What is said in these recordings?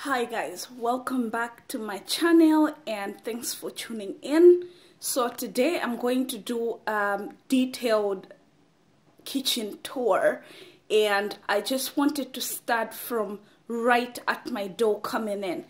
Hi guys, welcome back to my channel and thanks for tuning in. So today I'm going to do a detailed kitchen tour, and I just wanted to start from right at my door coming in.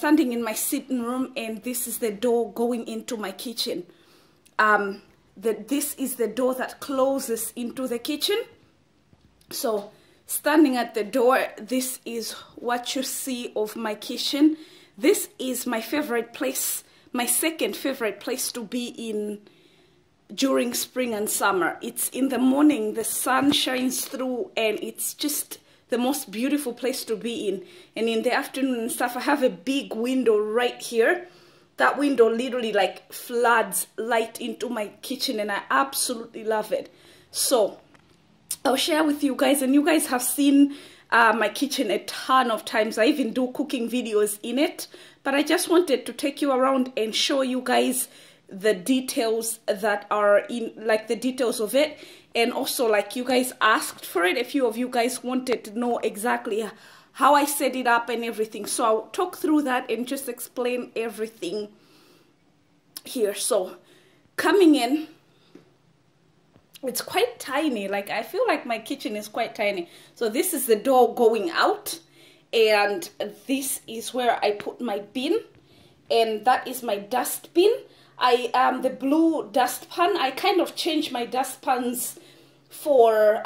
standing in my sitting room, and this is the door going into my kitchen. This is the door that closes into the kitchen. So standing at the door, this is what you see of my kitchen. This is my favorite place, my second favorite place to be in during spring and summer. It's in the morning, the sun shines through, and it's just the most beautiful place to be in. And in the afternoon and stuff, I have a big window right here. That window literally like floods light into my kitchen, and I absolutely love it. So I'll share with you guys, and you guys have seen my kitchen a ton of times. I even do cooking videos in it, but I just wanted to take you around and show you guys the details that are in, like the details of it. And also, like, you guys asked for it. A few of you guys wanted to know exactly how I set it up and everything. So I'll talk through that and just explain everything here. So coming in, it's quite tiny. Like, I feel like my kitchen is quite tiny. So this is the door going out, and this is where I put my bin, and that is my dustbin. The blue dustpan, I kind of changed my dustpans for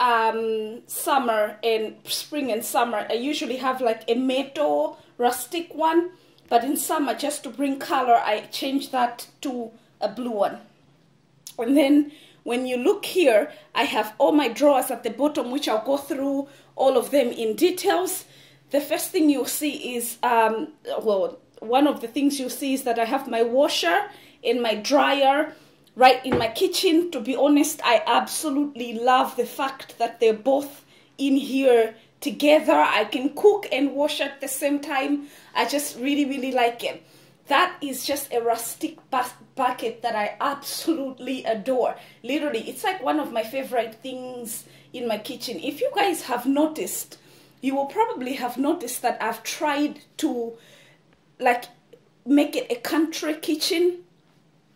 summer and spring and summer. I usually have like a metal rustic one, but in summer, just to bring color, I changed that to a blue one. And then when you look here, I have all my drawers at the bottom, which I'll go through all of them in details. The first thing you'll see is, well, one of the things you'll see is that I have my washer and my dryer right in my kitchen. To be honest, I absolutely love the fact that they're both in here together. I can cook and wash at the same time. I just really, really like it. That is just a rustic bucket that I absolutely adore. Literally, it's like one of my favorite things in my kitchen. If you guys have noticed, you will probably have noticed that I've tried to like make it a country kitchen.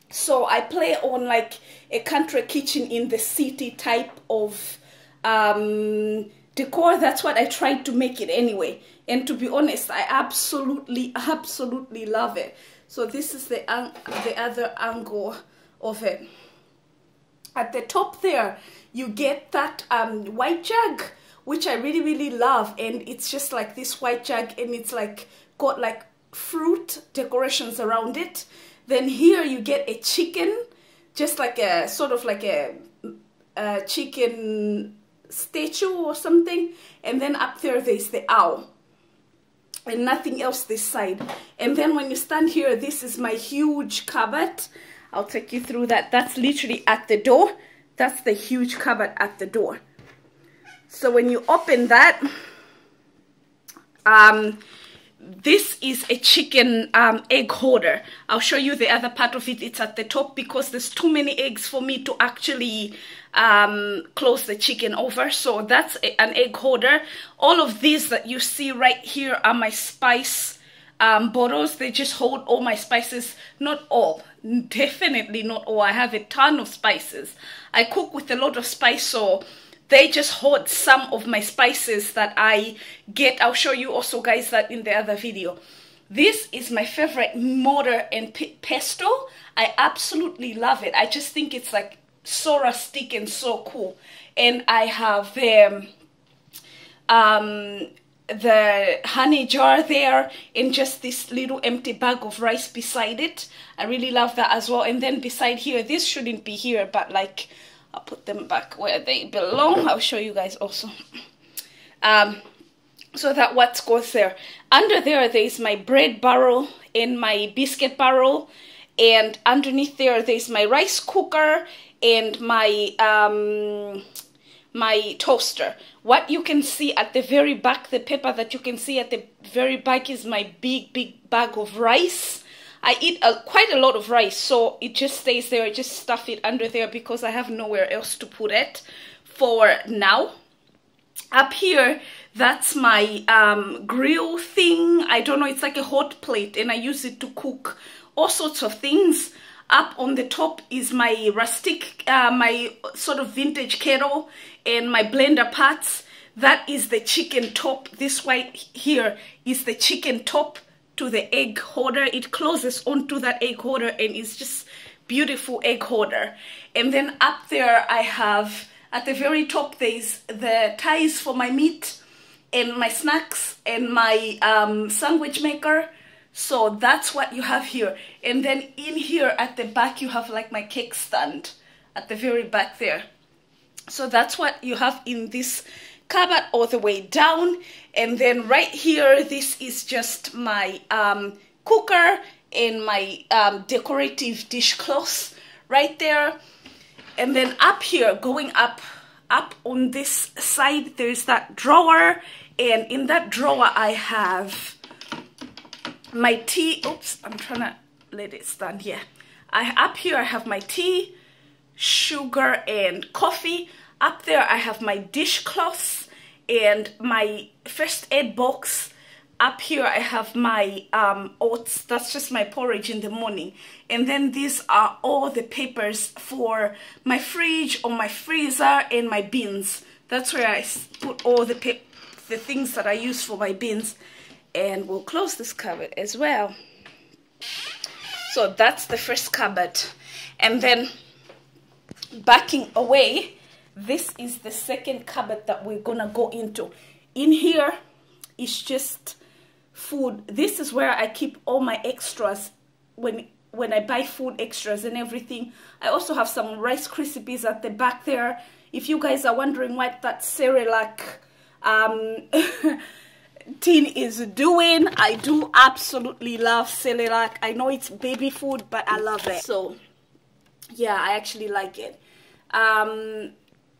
So I play on like a country kitchen in the city type of decor. That's what I tried to make it anyway. And to be honest, I absolutely love it. So this is the other angle of it. At the top there, you get that white jug, which I really, really love. And it's just like this white jug, and it's like got like fruit decorations around it. Then here you get a chicken, just like a sort of like a chicken statue or something. And then up there, there's the owl. And nothing else this side. And then when you stand here, this is my huge cupboard. I'll take you through that. That's literally at the door. That's the huge cupboard at the door. So when you open that, this is a chicken egg holder. I'll show you the other part of it. It's at the top because there's too many eggs for me to actually close the chicken over. So that's an egg holder. All of these that you see right here are my spice bottles. They just hold all my spices. Not all, definitely not all. I have a ton of spices. I cook with a lot of spice, so they just hold some of my spices that I get. I'll show you also, guys, that in the other video. This is my favorite mortar and pestle. I absolutely love it. I just think it's like so rustic and so cool. And I have the honey jar there, and just this little empty bag of rice beside it. I really love that as well. And then beside here, this shouldn't be here, but like, I'll put them back where they belong. I'll show you guys also. So that what goes there. Under there, there's my bread barrel and my biscuit barrel. And underneath there, there's my rice cooker and my my toaster. What you can see at the very back, the paper that you can see at the very back, is my big bag of rice. I eat quite a lot of rice, so it just stays there. I just stuff it under there because I have nowhere else to put it for now. Up here, that's my grill thing. I don't know, it's like a hot plate, and I use it to cook all sorts of things. Up on the top is my rustic, my sort of vintage kettle and my blender parts. That is the chicken top. This right here is the chicken top to the egg holder. It closes onto that egg holder, and it's just beautiful egg holder. And then up there I have, at the very top, there's the ties for my meat and my snacks and my sandwich maker. So that's what you have here. And then in here at the back you have like my cake stand at the very back there. So that's what you have in this cupboard all the way down. And then right here, this is just my cooker and my decorative dishcloths right there. And then up here, going up on this side, there's that drawer, and in that drawer I have my tea. Oops, I'm trying to let it stand here. Up here I have my tea, sugar and coffee. Up there I have my dishcloths and my first aid box. Up here I have my oats. That's just my porridge in the morning. And then these are all the papers for my fridge or my freezer and my bins. That's where I put all the things that I use for my bins. And we'll close this cupboard as well. So that's the first cupboard. And then backing away, this is the second cupboard that we're gonna go into. In here is just food. This is where I keep all my extras when I buy food extras and everything. I also have some Rice Krispies at the back there. If you guys are wondering what that Cerelac tin is doing, I do absolutely love Cerelac. I know it's baby food, but I love it. So yeah, I actually like it.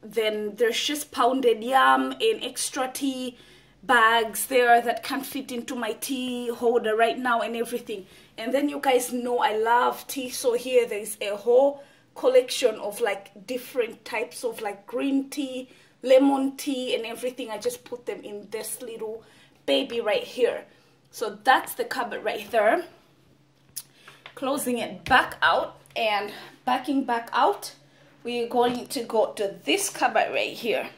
Then there's just pounded yam and extra tea bags there that can't fit into my tea holder right now and everything. And then you guys know I love tea, so here there's a whole collection of like different types of like green tea, lemon tea and everything. I just put them in this little baby right here. So that's the cupboard right there. Closing it back out and backing back out, we're going to go to this cupboard right here.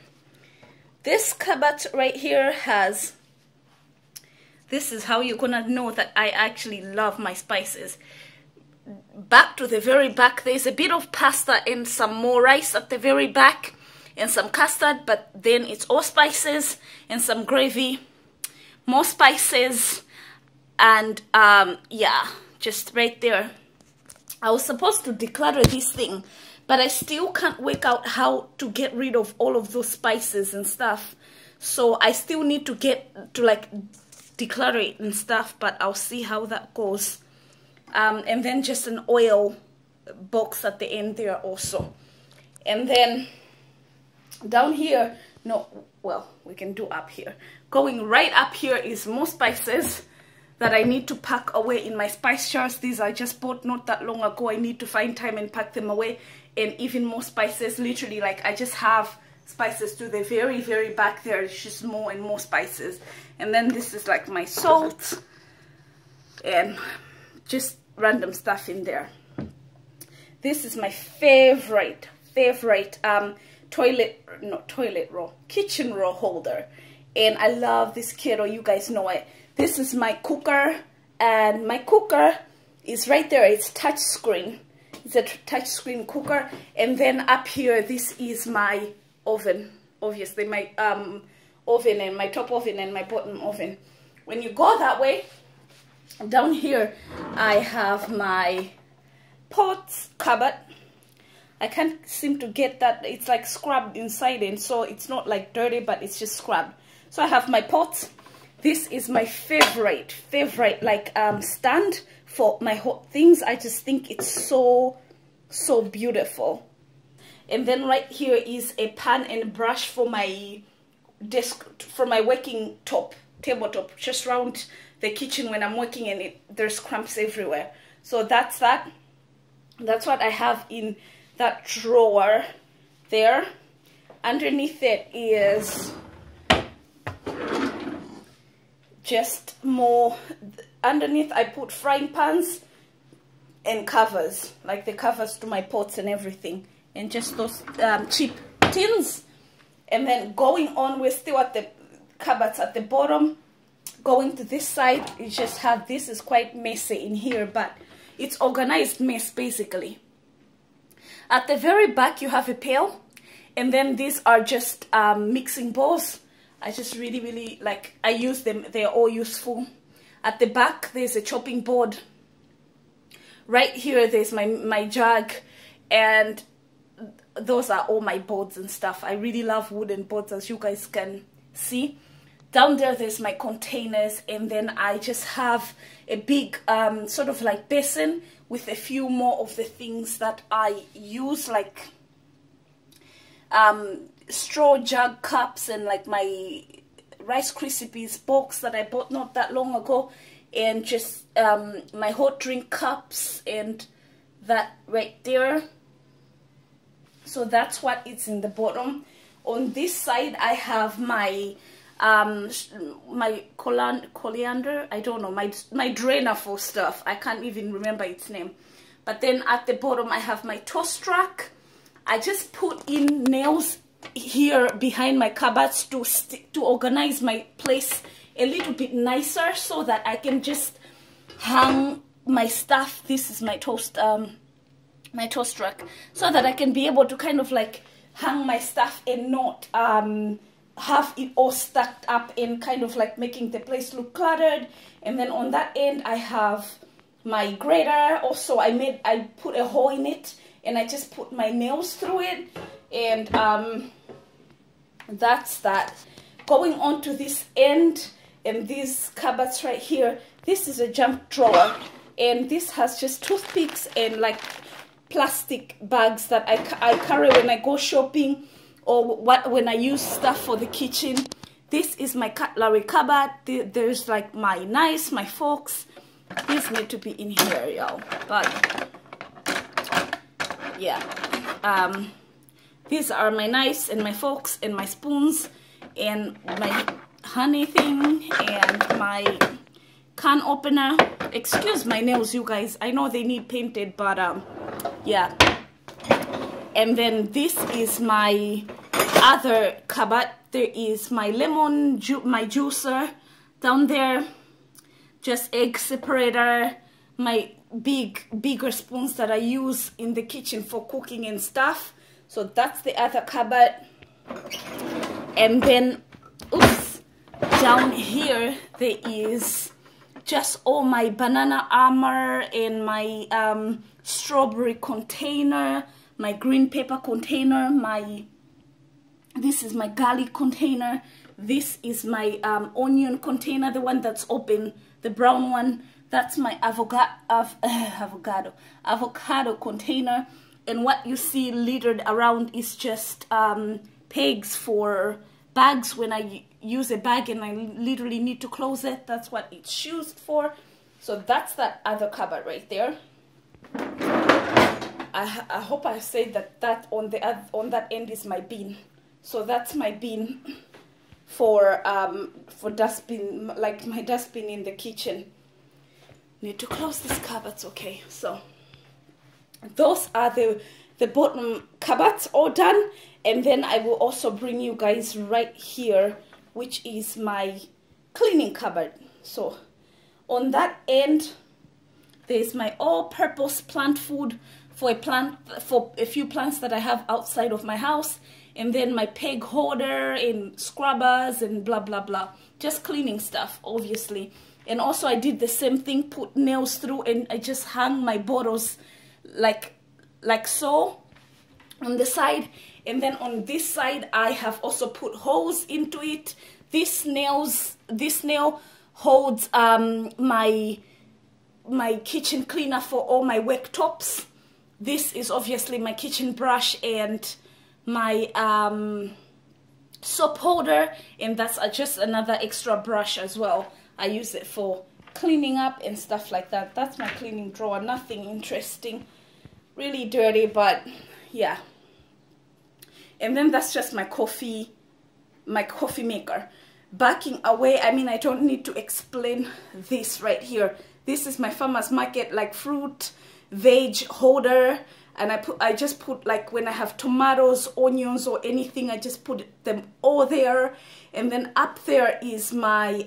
This cupboard right here has, this is how you're gonna know that I actually love my spices. Back to the very back, there's a bit of pasta and some more rice at the very back and some custard, but then it's all spices and some gravy, more spices, and yeah, just right there. I was supposed to declutter this thing, but I still can't work out how to get rid of all of those spices and stuff. So I still need to get to like declutter it and stuff, but I'll see how that goes. And then just an oil box at the end there also. And then down here, no, well, we can do up here. Going right up here is more spices that I need to pack away in my spice jars. These I just bought not that long ago. I need to find time and pack them away. And even more spices, literally, like I just have spices to the very, very back there. It's just more and more spices. And then this is like my salt and just random stuff in there. This is my favorite kitchen roll holder. And I love this kettle, you guys know it. This is my cooker, and my cooker is right there. It's touch screen. It's a touch screen cooker. And then up here, this is my oven. Obviously, my oven, and my top oven and my bottom oven. When you go that way, down here, I have my pots cupboard. I can't seem to get that. It's like scrubbed inside, and so it's not like dirty, but it's just scrubbed. So I have my pots. This is my favorite like stand for my hot things. I just think it's so beautiful. And then right here is a pan and brush for my desk, for my working tabletop, just around the kitchen when I'm working, and there's crumbs everywhere. So that's that. That's what I have in that drawer there. Underneath it is just more. Underneath I put frying pans and covers, like the covers to my pots and everything, and just those cheap tins. And then going on, we're still at the cupboards at the bottom. Going to this side, you just have, this is quite messy in here, but it's organized mess basically. At the very back you have a pail, and then these are just mixing bowls. I just really like, I use them, they're all useful. At the back there's a chopping board. Right here there's my jug, and those are all my boards and stuff. I really love wooden boards, as you guys can see. Down there there's my containers, and then I just have a big sort of like basin with a few more of the things that I use, like straw jug cups, and like my Rice Krispies box that I bought not that long ago, and just my hot drink cups, and that right there. So that's what it's in the bottom. On this side I have my coriander, I don't know, my drainer for stuff. I can't even remember its name. But then at the bottom I have my toast rack. I just put in nails here behind my cupboards to organize my place a little bit nicer, so that I can just hang my stuff. This is my toast rack, so that I can be able to kind of like hang my stuff and not have it all stacked up and kind of like making the place look cluttered. And then on that end I have my grater. Also I put a hole in it, and I just put my nails through it, and that's that. Going on to this end, and these cupboards right here, this is a junk drawer, and this has just toothpicks and like plastic bags that I carry when I go shopping, or when I use stuff for the kitchen. This is my cutlery cupboard. There's like my knives, my forks. These need to be in here, y'all. But yeah, these are my knives and my forks and my spoons and my honey thing and my can opener. Excuse my nails, you guys. I know they need painted, but yeah. And then this is my other cupboard. There is my lemon my juicer down there, just egg separator, my bigger spoons that I use in the kitchen for cooking and stuff. So that's the other cupboard. And then oops, down here there is just all my banana armor and my strawberry container, my green pepper container, this is my garlic container, this is my onion container, the one that's open, the brown one. That's my avocado container. And what you see littered around is just pegs for bags. When I use a bag and I literally need to close it, that's what it's used for. So that's that other cupboard right there. I hope I said that on that end is my bin. So that's my bin for dustbin, like my dustbin in the kitchen. Need to close these cupboards. Okay, so those are the bottom cupboards all done. And then I will also bring you guys right here, which is my cleaning cupboard. So on that end there's my all-purpose plant food for a few plants that I have outside of my house, and then my peg holder and scrubbers and blah blah blah, just cleaning stuff obviously. And also I did the same thing, put nails through, and I just hung my bottles like so on the side. And then on this side I have also put holes into it. This nail holds my kitchen cleaner for all my worktops. This is obviously my kitchen brush and my soap holder, and that's just another extra brush as well. I use it for cleaning up and stuff like that. That's my cleaning drawer. Nothing interesting, really dirty, but yeah. And then that's just my coffee maker. Backing away, I mean, I don't need to explain this right here. This is my farmer's market, like fruit, veg holder. and I just put, like, when I have tomatoes, onions, or anything, I just put them all there. And then up there is my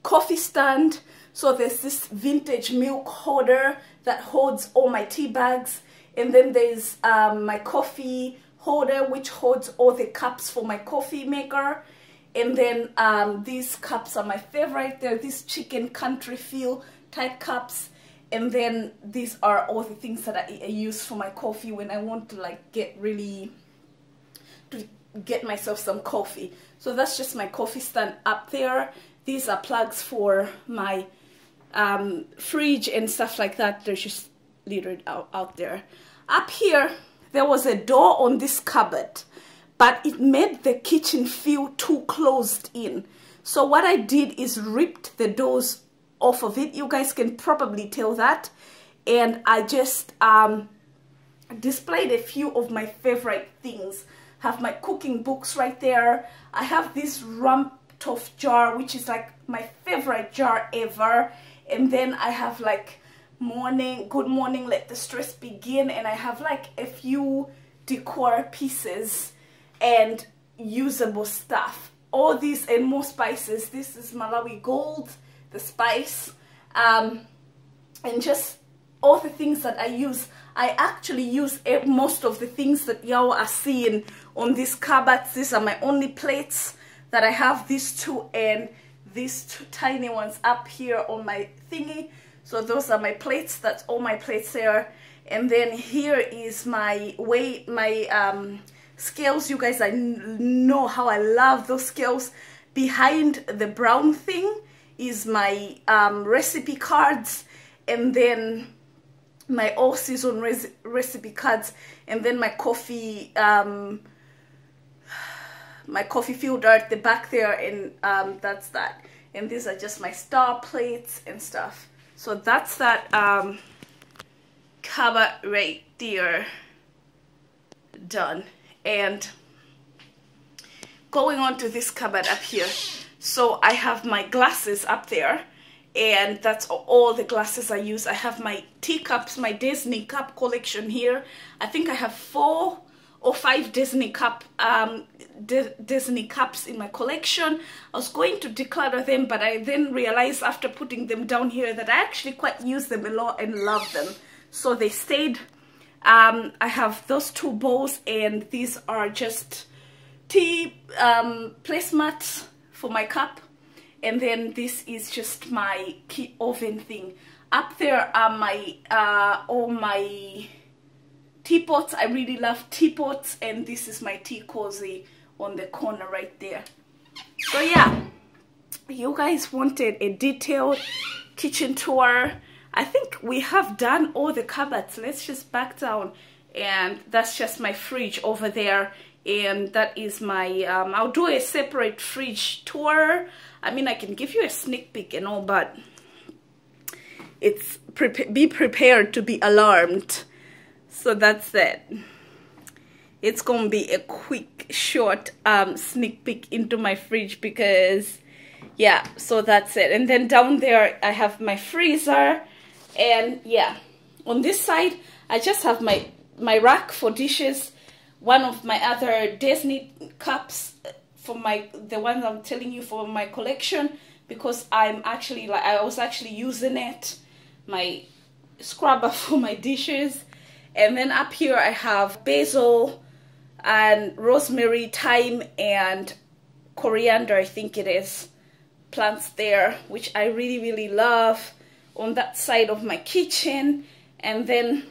coffee stand. So there's this vintage milk holder that holds all my tea bags, and then there's my coffee holder which holds all the cups for my coffee maker. And then these cups are my favorite. They're these chicken country feel type cups. And then these are all the things that I use for my coffee when I want to, like, get myself some coffee. So that's just my coffee stand up there. These are plugs for my fridge and stuff like that. They're just littered out there. Up here, there was a door on this cupboard, but it made the kitchen feel too closed in. So what I did is ripped the doors off of it. You guys can probably tell that. And I just displayed a few of my favorite things. Have my cooking books right there. I have this rumped off jar, which is like my favorite jar ever. And then I have like good morning, let the stress begin. And I have like a few decor pieces and usable stuff. All these and more spices. This is Malawi Gold, the spice, and just all the things that I use. I actually use most of the things that y'all are seeing on these cupboards. These are my only plates that I have, these two and these two tiny ones up here on my thingy. So those are my plates. That's all my plates there. And then here is my scales. You guys, I know how I love those scales. Behind the brown thing is my recipe cards, and then my all season recipe cards, and then my coffee filter at the back there, and that's that. And these are just my star plates and stuff. So that's that cupboard right there done. And going on to this cupboard up here, so I have my glasses up there, and that's all the glasses I use. I have my teacups, my Disney cup collection here. I think I have 4 or 5 Disney cups in my collection. I was going to declutter them, but I then realized after putting them down here that I actually quite use them a lot and love them, so they stayed. I have those 2 bowls, and these are just tea placemats for my cup. And then this is just my key oven thing. Up there are my all my teapots. I really love teapots, and this is my tea cozy on the corner right there. So yeah, you guys wanted a detailed kitchen tour. I think we have done all the cupboards. Let's just back down, and that's just my fridge over there. And that is my I'll do a separate fridge tour. I mean, I can give you a sneak peek and all, but it's be prepared to be alarmed. So that's it. It's gonna be a quick short sneak peek into my fridge, because yeah, so that's it. And then down there I have my freezer, and yeah, on this side I just have my rack for dishes. One of my other Disney cups for the ones I'm telling you for my collection, because I was actually using it, my scrubber for my dishes. And then up here I have basil and rosemary, thyme and coriander, I think it is, plants there, which I really love, on that side of my kitchen. And then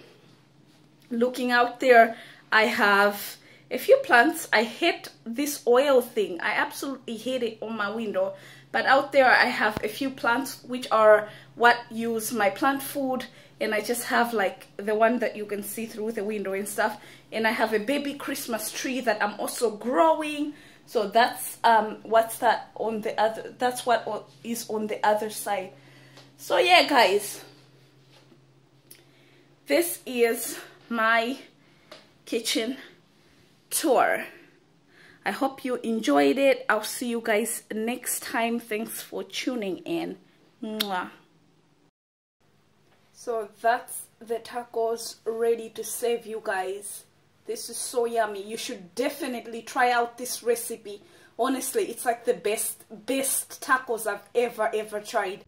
looking out there, I have a few plants. I hate this oil thing. I absolutely hate it on my window. But out there I have a few plants which are what use my plant food. And I just have like the one that you can see through the window and stuff. And I have a baby Christmas tree that I'm also growing. So that's what's that on the other, that's what is on the other side. So yeah, guys, this is my kitchen tour. I hope you enjoyed it. I'll see you guys next time. Thanks for tuning in. Mwah. So that's the tacos ready to serve you guys. This is so yummy. You should definitely try out this recipe. Honestly, it's like the best tacos I've ever tried.